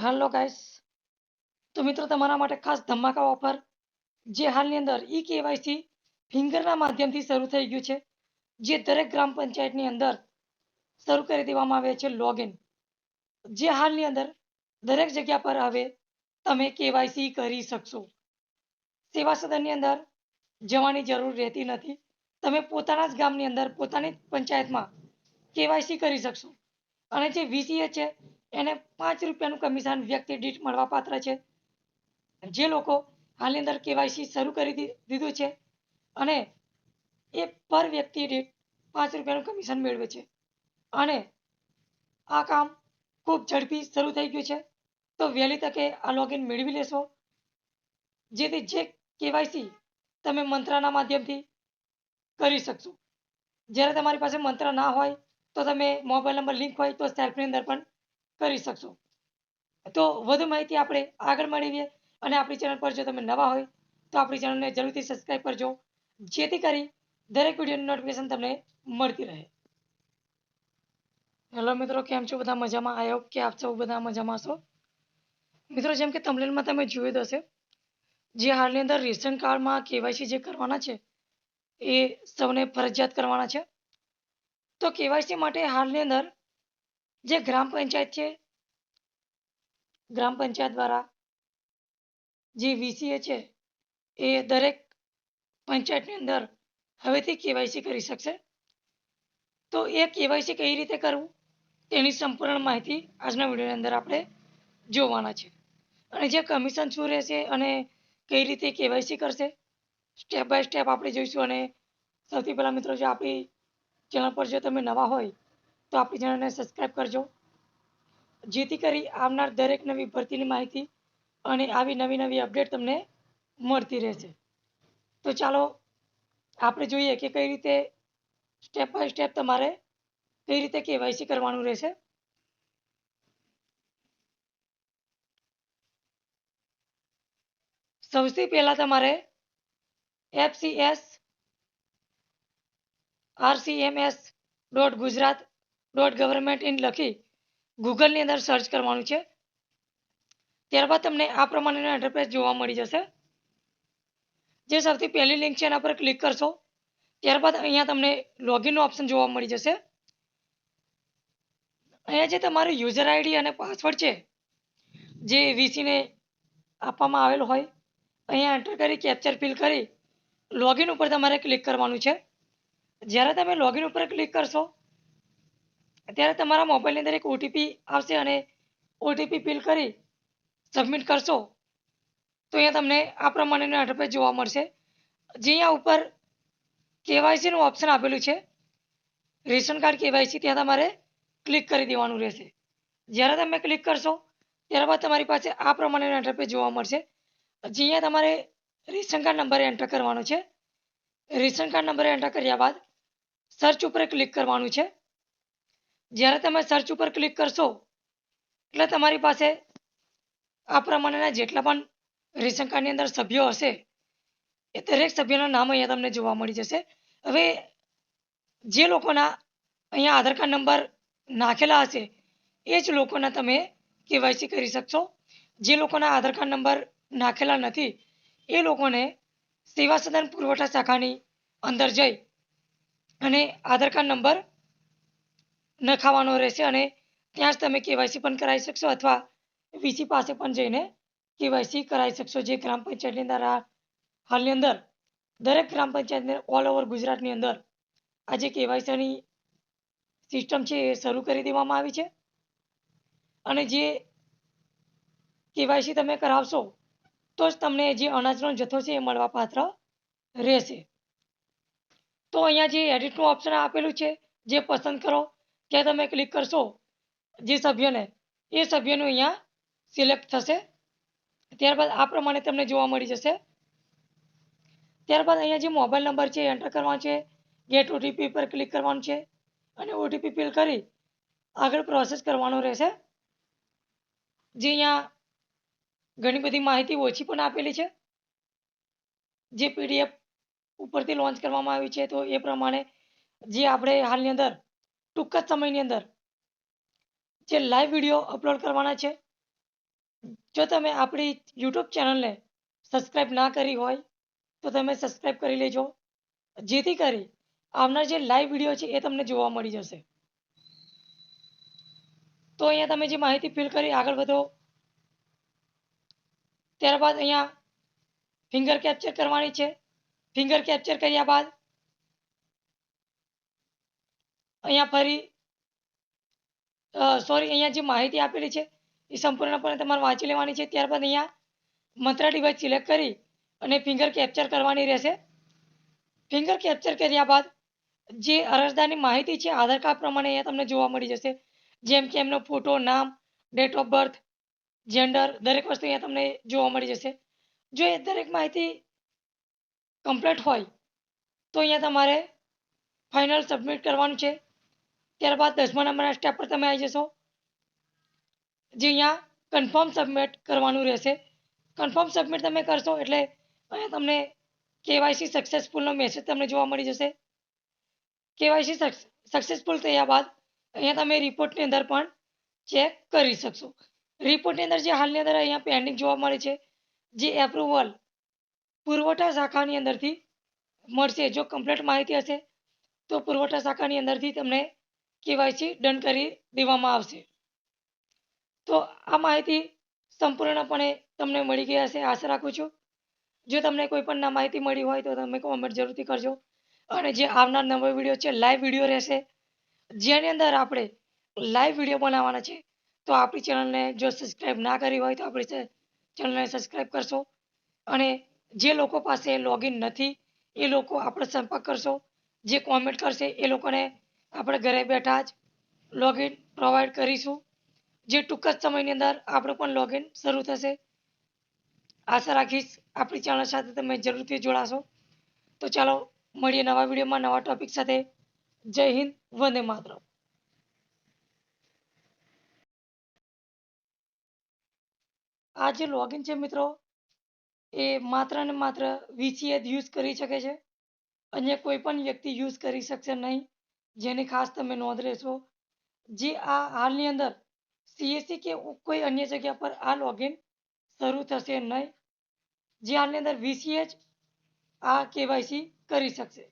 Hello guys, તો મિત્રો તમારા માટે ખાસ ધમાકા ઓફર જે હાલની અંદર ઈ કેવાયસી ફિંગરના માધ્યમથી શરૂ થઈ ગયું છે, જે દરેક ગ્રામ પંચાયતની અંદર શરૂ કરી દેવામાં આવે છે લોગિન, જે હાલની અંદર દરેક જગ્યા પર હવે તમે કેવાયસી કરી શકશો. સેવા સદનની અંદર જવાની જરૂર રહેતી નથી. તમે પોતાના જ ગામની અંદર પોતાની પંચાયતમાં કેવાયસી કરી શકશો. અને જે વીસીએ છે એને ₹5 કમિશન વ્યક્તિ દીઠ મળવાપાત્ર છે. જે લોકો હાલની અંદર કેવાયસી શરૂ કરી દીધું છે અને એ પર વ્યક્તિ દીઠ ₹5 કમિશન મેળવે છે. અને આ કામ ખૂબ ઝડપી શરૂ થઈ ગયું છે, તો વહેલી તકે આ લોગિન મેળવી લેશો, જેથી જે કેવાયસી તમે મંત્રના માધ્યમથી કરી શકશો. જ્યારે તમારી પાસે મંત્ર ના હોય તો તમે મોબાઈલ નંબર લિંક હોય તો સેલ્ફની અંદર પણ કરી શકશો. તો વધુ માહિતી આપણે આગળ મેળવીએ. અને આપણી ચેનલ પર જો તમે નવા હોય તો આપણી ચેનલને જરૂરથી સબસ્ક્રાઈબ કરજો, જેથી કરી દરેક વિડીયોની નોટિફિકેશન તમને મળતી રહે. હેલો મિત્રો, કેમ છો બધા? મજામાં? આઈ હોપ કે આપ સૌ બધા મજામાં છો. મિત્રો, જેમ કે થંબનેલમાં તમે જોયું જ હશે, જે હાલની અંદર રેશન કાર્ડમાં કેવાયસી જે કરવાના છે એ સૌને ફરજિયાત કરવાના છે. તો કેવાયસી માટે હાલની અંદર જે ગ્રામ પંચાયત છે, ગ્રામ પંચાયત દ્વારા જે વીસીએ છે એ દરેક પંચાયતની અંદર હવેથી કેવાયસી કરી શકશે. તો એ કેવાયસી કઈ રીતે કરવું તેની સંપૂર્ણ માહિતી આજના વિડીયોની અંદર આપણે જોવાના છે. અને જે કમિશન શું રહેશે અને કઈ રીતે કેવાયસી કરશે સ્ટેપ બાય સ્ટેપ આપણે જોઈશું. અને સૌથી પહેલાં મિત્રો, જો આપણી ચેનલ પર જો તમે નવા હોય તો આપણી ચેનલને સબસ્ક્રાઈબ કરજો, જેથી કરી આવનાર દરેક નવી ભરતીની માહિતી અને આવી નવી અપડેટ તમને મળતી રહેશે. તો ચાલો આપણે જોઈએ કે કઈ રીતે સ્ટેપ બાય સ્ટેપ તમારે કઈ રીતે કેવાયસી કરવાનું રહેશે. સૌથી પહેલા તમારે FCS.RCMS.Gujarat.Government in લખી ગૂગલની અંદર સર્ચ કરવાનું છે. ત્યારબાદ તમને આ પ્રમાણેનો ઇન્ટરફેસ જોવા મળી જશે. જે સૌથી પહેલી લિંક છે એના પર ક્લિક કરશો, ત્યારબાદ અહીંયા તમને લોગિનનો ઓપ્શન જોવા મળી જશે. અહીંયા જે તમારું યુઝર આઈડી અને પાસવર્ડ છે જે વીસીને આપવામાં આવેલ હોય, અહીંયા એન્ટર કરી કેપ્ચર ફિલ કરી લોગિન ઉપર તમારે ક્લિક કરવાનું છે. જ્યારે તમે લોગિન ઉપર ક્લિક કરશો ત્યારે તમારા મોબાઈલની અંદર એક ઓટીપી આવશે અને ઓટીપી ફિલ કરી સબમિટ કરશો તો અહીંયા તમને આ પ્રમાણેનું ઇન્ટરફેસ જોવા મળશે. જે અહીંયા ઉપર કેવાયસીનું ઓપ્શન આપેલું છે, રેશન કાર્ડ કેવાયસી, ત્યાં તમારે ક્લિક કરી દેવાનું રહેશે. જ્યારે તમે ક્લિક કરશો ત્યારબાદ તમારી પાસે આ પ્રમાણેનું ઇન્ટરફેસ જોવા મળશે. જે અહીંયા તમારે રેશન કાર્ડ નંબર એન્ટર કરવાનો છે. રેશન કાર્ડ નંબર એન્ટર કર્યા બાદ સર્ચ ઉપર ક્લિક કરવાનું છે. જ્યારે તમે સર્ચ ઉપર ક્લિક કરશો એટલે તમારી પાસે આ પ્રમાણેના જેટલા પણ રેશન કાર્ડની અંદર સભ્યો હશે એ દરેક સભ્યોના નામ અહીંયા તમને જોવા મળી જશે. હવે જે લોકોના અહીંયા આધાર કાર્ડ નંબર નાખેલા હશે એ જ લોકોના તમે કેવાયસી કરી શકશો. જે લોકોના આધાર કાર્ડ નંબર નાખેલા નથી એ લોકોને સેવા સદન પુરવઠા શાખાની અંદર જઈ અને આધાર કાર્ડ નંબર નખાવવાનો રહેશે અને ત્યાં જ તમે કેવાયસી પણ કરાવી શકશો, અથવા વીસી પાસે પણ જઈને કેવાયસી કરાવી શકશો. જે ગ્રામ પંચાયતની અંદર હાલની અંદર દરેક ગ્રામ પંચાયતની ઓલ ઓવર ગુજરાતની અંદર આજે કેવાયસીની સિસ્ટમ છે એ શરૂ કરી દેવામાં આવી છે. અને જે કેવાયસી તમે કરાવશો તો જ તમને જે અનાજનો જથ્થો છે એ મળવાપાત્ર રહેશે. તો અહીંયા જે એડિટનું ઓપ્શન આપેલું છે, જે પસંદ કરો ત્યાં તમે ક્લિક કરશો, જે સભ્યને એ સભ્યનું અહીંયા સિલેક્ટ થશે. ત્યારબાદ આ પ્રમાણે તમને જોવા મળી જશે. ત્યારબાદ અહીંયા જે મોબાઈલ નંબર છે એન્ટર કરવાનો છે, ગેટ ઓટીપી પર ક્લિક કરવાનું છે અને ઓટીપી ફિલ કરી આગળ પ્રોસેસ કરવાનો રહેશે. જે અહીંયા ઘણી બધી માહિતી ઓછી પણ આપેલી છે, જે પીડીએફ ઉપરથી લોન્ચ કરવામાં આવી છે. તો એ પ્રમાણે જે આપણે હાલની અંદર ટૂંક જ સમયની અંદર જે લાઈવ વિડીયો અપલોડ કરવાના છે જો તમે આપણી યુટ્યુબ ચેનલને સબસ્ક્રાઈબ ના કરી હોય તો તમે સબસ્ક્રાઈબ કરી લેજો, જેથી કરી આવનાર જે લાઈવ વિડીયો છે એ તમને જોવા મળી જશે. તો અહીંયા તમે જે માહિતી ફિલ કરી આગળ વધો. ત્યારબાદ અહીંયા ફિંગર કેપ્ચર કરવાની છે. ફિંગર કેપ્ચર કર્યા બાદ અહીંયા ફરી સોરી, અહીંયા જે માહિતી આપેલી છે એ સંપૂર્ણપણે તમારે વાંચી લેવાની છે. ત્યારબાદ અહીંયા મંત્ર ડિવાઇસ સિલેક્ટ કરી અને ફિંગર કેપ્ચર કરવાની રહેશે. ફિંગર કેપ્ચર કર્યા બાદ જે અરજદારની માહિતી છે આધાર કાર્ડ પ્રમાણે અહીંયા તમને જોવા મળી જશે, જેમ કે એમનો ફોટો, નામ, ડેટ ઓફ બર્થ, જેન્ડર, દરેક વસ્તુ અહીંયા તમને જોવા મળી જશે. જો એ દરેક માહિતી કમ્પ્લીટ હોય તો અહીંયા તમારે ફાઇનલ સબમિટ કરવાનું છે. ત્યારબાદ 10મા નંબરના સ્ટેપ પર તમે આવી જશો, જે અહીંયા કન્ફર્મ સબમિટ કરવાનું રહેશે. કન્ફર્મ સબમિટ તમે કરશો એટલે અહીંયા તમને કેવાયસી સક્સેસફુલનો મેસેજ તમને જોવા મળી જશે. કેવાયસી સક્સેસફુલ થયા બાદ અહીંયા તમે રિપોર્ટની અંદર પણ ચેક કરી શકશો. રિપોર્ટની અંદર જે હાલની અંદર અહીંયા પેન્ડિંગ જોવા મળે છે, જે એપ્રુવલ પુરવઠા શાખાની અંદરથી મળશે. જો કમ્પ્લીટ માહિતી હશે તો પુરવઠા શાખાની અંદરથી તમને કેવાયસી ડન કરી દેવામાં આવશે. તો આ માહિતી સંપૂર્ણપણે તમને મળી ગઈ હશે, આશા રાખું છું. જો તમને કોઈ પણ ના માહિતી મળી હોય તો તમે કોમેન્ટ જરૂરથી કરજો. અને જે આવનાર નવો વિડીયો છે લાઈવ વિડીયો રહેશે, જેની અંદર આપણે લાઈવ વિડીયો બનાવવાના છે. તો આપણી ચેનલને જો સબસ્ક્રાઈબ ના કરી હોય તો આપણી ચેનલને સબસ્ક્રાઈબ કરશો. અને જે લોકો પાસે લોગિન નથી એ લોકો આપણે સંપર્ક કરશો. જે કોમેન્ટ કરશે એ લોકોને આપણે ઘરે બેઠા જ લોગિન પ્રોવાઈડ કરીશું. જે ટૂંક જ સમયની અંદર આપણું પણ લોગિન શરૂ થશે. આશા રાખીશ આપણી ચેનલ સાથે તમે જરૂરથી જોડાશો. તો ચાલો મળીએ નવા વિડીયોમાં નવા ટોપિક સાથે. જય હિન્દ, વંદે માતરમ. આ જે લોગિન છે મિત્રો, એ માત્ર ને માત્ર વીસીએ જ યુઝ કરી શકે છે. અન્ય કોઈ પણ વ્યક્તિ યુઝ કરી શકશે નહીં, જેની ખાસ તમે નોંધ લેશો. જે આ હાલની અંદર સીએસસી કે કોઈ અન્ય જગ્યા પર આ લોગિન શરૂ થશે નહીં. જે હાલની અંદર વીસીએ જ આ કેવાયસી કરી શકશે.